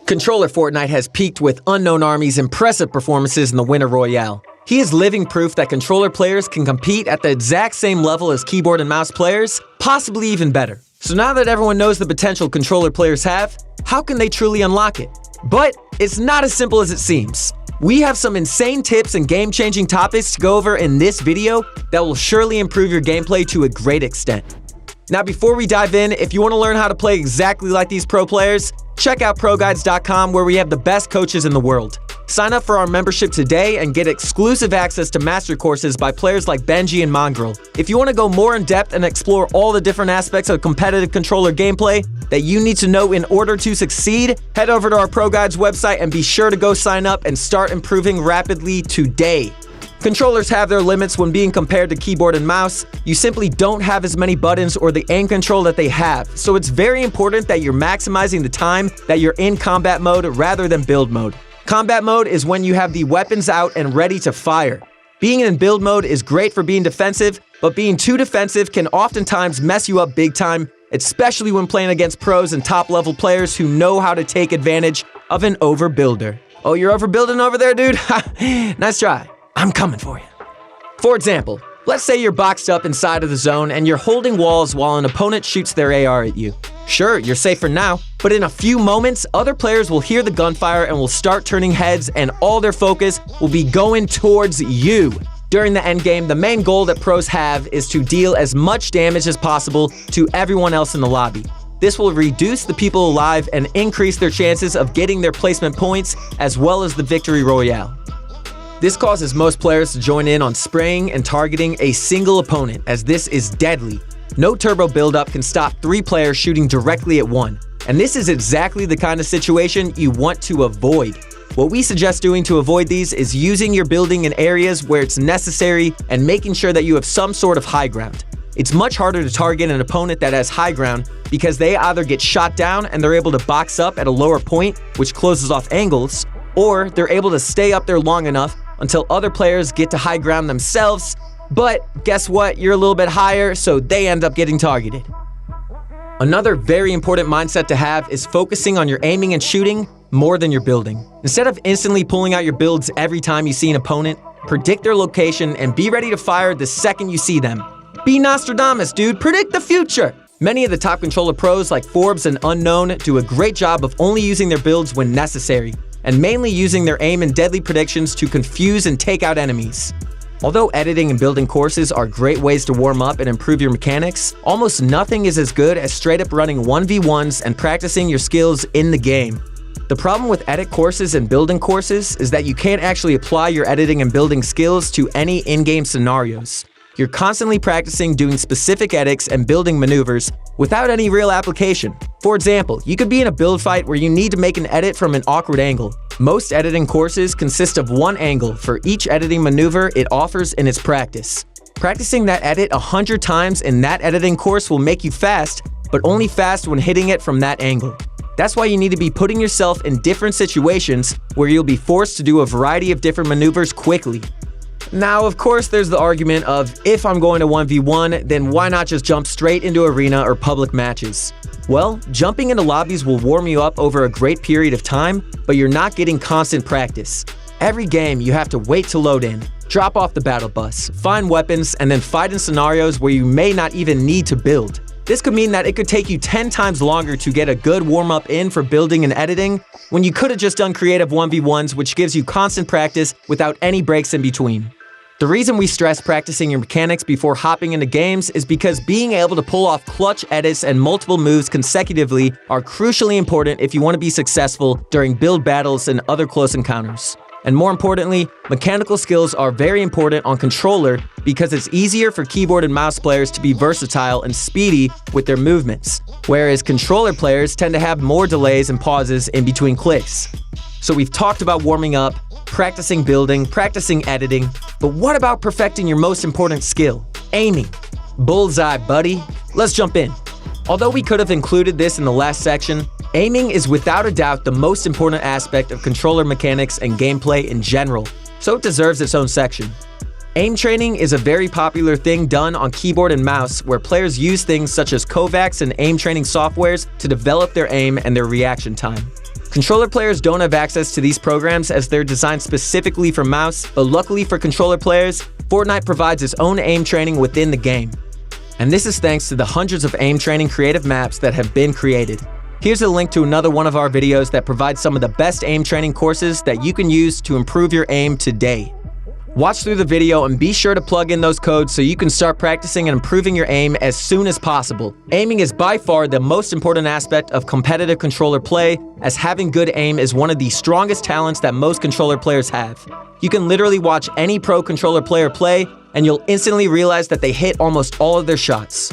Controller Fortnite has peaked with Unknown Army's impressive performances in the Winter Royale. He is living proof that controller players can compete at the exact same level as keyboard and mouse players, possibly even better. So now that everyone knows the potential controller players have, how can they truly unlock it? But it's not as simple as it seems. We have some insane tips and game-changing topics to go over in this video that will surely improve your gameplay to a great extent. Now before we dive in, if you want to learn how to play exactly like these pro players, check out ProGuides.com where we have the best coaches in the world. Sign up for our membership today and get exclusive access to master courses by players like Benji and Mongrel. If you want to go more in depth and explore all the different aspects of competitive controller gameplay that you need to know in order to succeed, head over to our ProGuides website and be sure to go sign up and start improving rapidly today. Controllers have their limits when being compared to keyboard and mouse. You simply don't have as many buttons or the aim control that they have, so it's very important that you're maximizing the time that you're in combat mode rather than build mode. Combat mode is when you have the weapons out and ready to fire. Being in build mode is great for being defensive, but being too defensive can oftentimes mess you up big time, especially when playing against pros and top-level players who know how to take advantage of an overbuilder. Oh, you're overbuilding over there, dude? Nice try. I'm coming for you. For example, let's say you're boxed up inside of the zone and you're holding walls while an opponent shoots their AR at you. Sure, you're safe for now, but in a few moments, other players will hear the gunfire and will start turning heads and all their focus will be going towards you. During the endgame, the main goal that pros have is to deal as much damage as possible to everyone else in the lobby. This will reduce the people alive and increase their chances of getting their placement points as well as the victory royale. This causes most players to join in on spraying and targeting a single opponent, as this is deadly. No turbo buildup can stop 3 players shooting directly at one, and this is exactly the kind of situation you want to avoid. What we suggest doing to avoid these is using your building in areas where it's necessary and making sure that you have some sort of high ground. It's much harder to target an opponent that has high ground because they either get shot down and they're able to box up at a lower point, which closes off angles, or they're able to stay up there long enough until other players get to high ground themselves, but guess what? You're a little bit higher, so they end up getting targeted. Another very important mindset to have is focusing on your aiming and shooting more than your building. Instead of instantly pulling out your builds every time you see an opponent, predict their location and be ready to fire the second you see them. Be Nostradamus, dude. Predict the future. Many of the top controller pros like Forbes and Unknown do a great job of only using their builds when necessary, and mainly using their aim and deadly predictions to confuse and take out enemies. Although editing and building courses are great ways to warm up and improve your mechanics, almost nothing is as good as straight up running 1v1s and practicing your skills in the game. The problem with edit courses and building courses is that you can't actually apply your editing and building skills to any in-game scenarios. You're constantly practicing doing specific edits and building maneuvers without any real application. For example, you could be in a build fight where you need to make an edit from an awkward angle. Most editing courses consist of one angle for each editing maneuver it offers in its practice. Practicing that edit 100 times in that editing course will make you fast, but only fast when hitting it from that angle. That's why you need to be putting yourself in different situations where you'll be forced to do a variety of different maneuvers quickly. Now, of course, there's the argument of, if I'm going to 1v1, then why not just jump straight into arena or public matches? Well, jumping into lobbies will warm you up over a great period of time, but you're not getting constant practice. Every game, you have to wait to load in, drop off the battle bus, find weapons, and then fight in scenarios where you may not even need to build. This could mean that it could take you 10 times longer to get a good warm-up in for building and editing, when you could have just done creative 1v1s, which gives you constant practice without any breaks in between. The reason we stress practicing your mechanics before hopping into games is because being able to pull off clutch edits and multiple moves consecutively are crucially important if you want to be successful during build battles and other close encounters. And more importantly, mechanical skills are very important on controller because it's easier for keyboard and mouse players to be versatile and speedy with their movements, whereas controller players tend to have more delays and pauses in between clicks. So we've talked about warming up, practicing building, practicing editing, but what about perfecting your most important skill, aiming? Bullseye, buddy. Let's jump in. Although we could have included this in the last section, aiming is without a doubt the most important aspect of controller mechanics and gameplay in general, so it deserves its own section. Aim training is a very popular thing done on keyboard and mouse where players use things such as Kovacs and aim training softwares to develop their aim and their reaction time. Controller players don't have access to these programs as they're designed specifically for mouse, but luckily for controller players, Fortnite provides its own aim training within the game. And this is thanks to the hundreds of aim training creative maps that have been created. Here's a link to another one of our videos that provides some of the best aim training courses that you can use to improve your aim today. Watch through the video and be sure to plug in those codes so you can start practicing and improving your aim as soon as possible. Aiming is by far the most important aspect of competitive controller play, as having good aim is one of the strongest talents that most controller players have. You can literally watch any pro controller player play and you'll instantly realize that they hit almost all of their shots.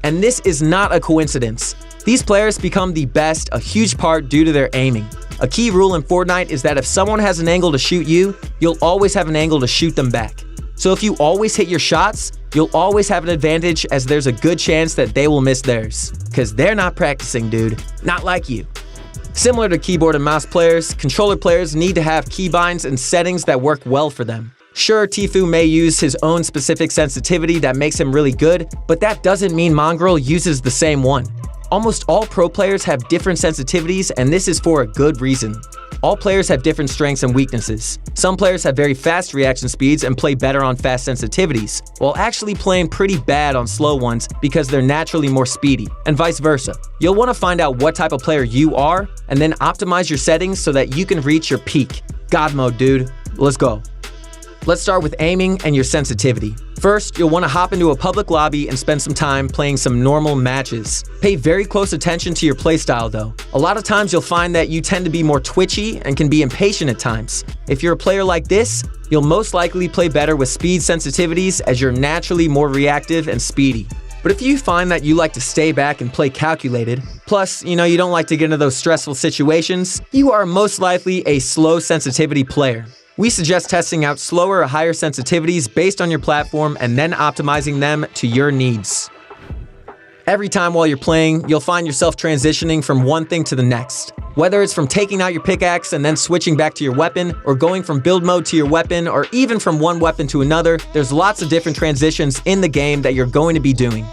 And this is not a coincidence. These players become the best a huge part due to their aiming. A key rule in Fortnite is that if someone has an angle to shoot you, you'll always have an angle to shoot them back. So if you always hit your shots, you'll always have an advantage as there's a good chance that they will miss theirs. Cause they're not practicing, dude. Not like you. Similar to keyboard and mouse players, controller players need to have keybinds and settings that work well for them. Sure, Tfue may use his own specific sensitivity that makes him really good, but that doesn't mean Mongrel uses the same one. Almost all pro players have different sensitivities, and this is for a good reason. All players have different strengths and weaknesses. Some players have very fast reaction speeds and play better on fast sensitivities, while actually playing pretty bad on slow ones because they're naturally more speedy, and vice versa. You'll want to find out what type of player you are, and then optimize your settings so that you can reach your peak. God mode, dude. Let's go. Let's start with aiming and your sensitivity. First, you'll want to hop into a public lobby and spend some time playing some normal matches. Pay very close attention to your playstyle though. A lot of times you'll find that you tend to be more twitchy and can be impatient at times. If you're a player like this, you'll most likely play better with speed sensitivities as you're naturally more reactive and speedy. But if you find that you like to stay back and play calculated, plus, you don't like to get into those stressful situations, you are most likely a slow sensitivity player. We suggest testing out slower or higher sensitivities based on your platform and then optimizing them to your needs. Every time while you're playing, you'll find yourself transitioning from one thing to the next. Whether it's from taking out your pickaxe and then switching back to your weapon, or going from build mode to your weapon, or even from one weapon to another, there's lots of different transitions in the game that you're going to be doing.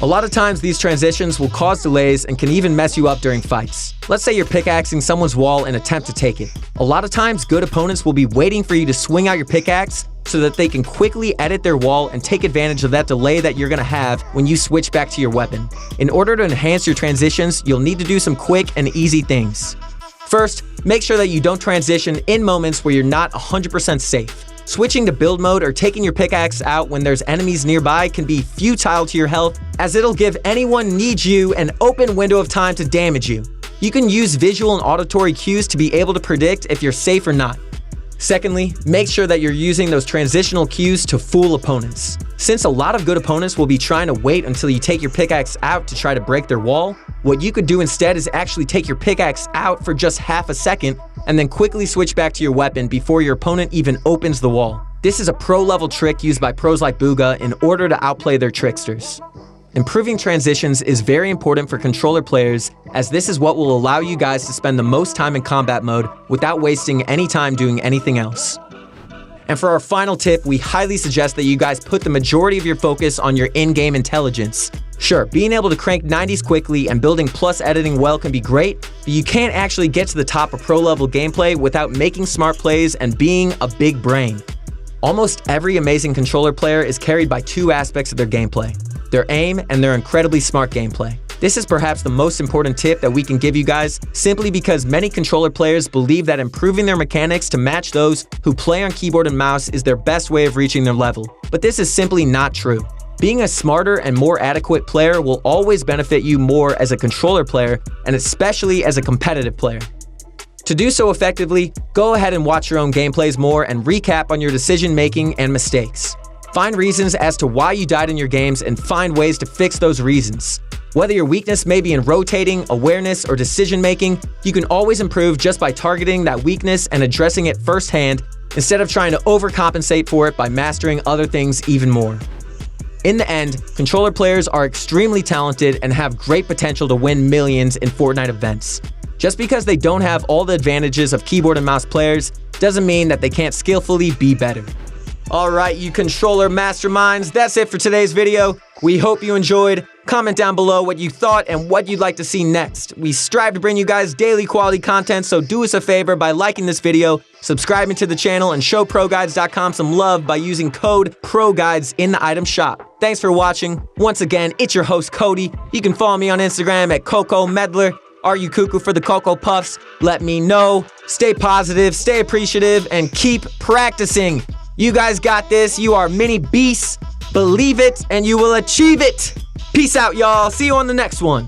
A lot of times these transitions will cause delays and can even mess you up during fights. Let's say you're pickaxing someone's wall and attempt to take it. A lot of times good opponents will be waiting for you to swing out your pickaxe so that they can quickly edit their wall and take advantage of that delay that you're going to have when you switch back to your weapon. In order to enhance your transitions, you'll need to do some quick and easy things. First, make sure that you don't transition in moments where you're not 100% safe. Switching to build mode or taking your pickaxe out when there's enemies nearby can be futile to your health, as it'll give anyone needs you an open window of time to damage you. You can use visual and auditory cues to be able to predict if you're safe or not. Secondly, make sure that you're using those transitional cues to fool opponents. Since a lot of good opponents will be trying to wait until you take your pickaxe out to try to break their wall, what you could do instead is actually take your pickaxe out for just half a second and then quickly switch back to your weapon before your opponent even opens the wall. This is a pro-level trick used by pros like Booga in order to outplay their tricksters. Improving transitions is very important for controller players, as this is what will allow you guys to spend the most time in combat mode without wasting any time doing anything else. And for our final tip, we highly suggest that you guys put the majority of your focus on your in-game intelligence. Sure, being able to crank 90s quickly and building plus editing well can be great, but you can't actually get to the top of pro-level gameplay without making smart plays and being a big brain. Almost every amazing controller player is carried by two aspects of their gameplay: their aim and their incredibly smart gameplay. This is perhaps the most important tip that we can give you guys, simply because many controller players believe that improving their mechanics to match those who play on keyboard and mouse is their best way of reaching their level. But this is simply not true. Being a smarter and more adequate player will always benefit you more as a controller player, and especially as a competitive player. To do so effectively, go ahead and watch your own gameplays more and recap on your decision making and mistakes. Find reasons as to why you died in your games and find ways to fix those reasons. Whether your weakness may be in rotating, awareness, or decision making, you can always improve just by targeting that weakness and addressing it firsthand, instead of trying to overcompensate for it by mastering other things even more. In the end, controller players are extremely talented and have great potential to win millions in Fortnite events. Just because they don't have all the advantages of keyboard and mouse players doesn't mean that they can't skillfully be better. Alright, you controller masterminds, that's it for today's video. We hope you enjoyed. Comment down below what you thought and what you'd like to see next. We strive to bring you guys daily quality content, so do us a favor by liking this video, subscribing to the channel, and show ProGuides.com some love by using code ProGuides in the item shop. Thanks for watching. Once again, it's your host, Cody. You can follow me on Instagram at Coco Medler. Are you cuckoo for the Cocoa Puffs? Let me know. Stay positive, stay appreciative, and keep practicing. You guys got this. You are mini beasts. Believe it, and you will achieve it. Peace out, y'all. See you on the next one.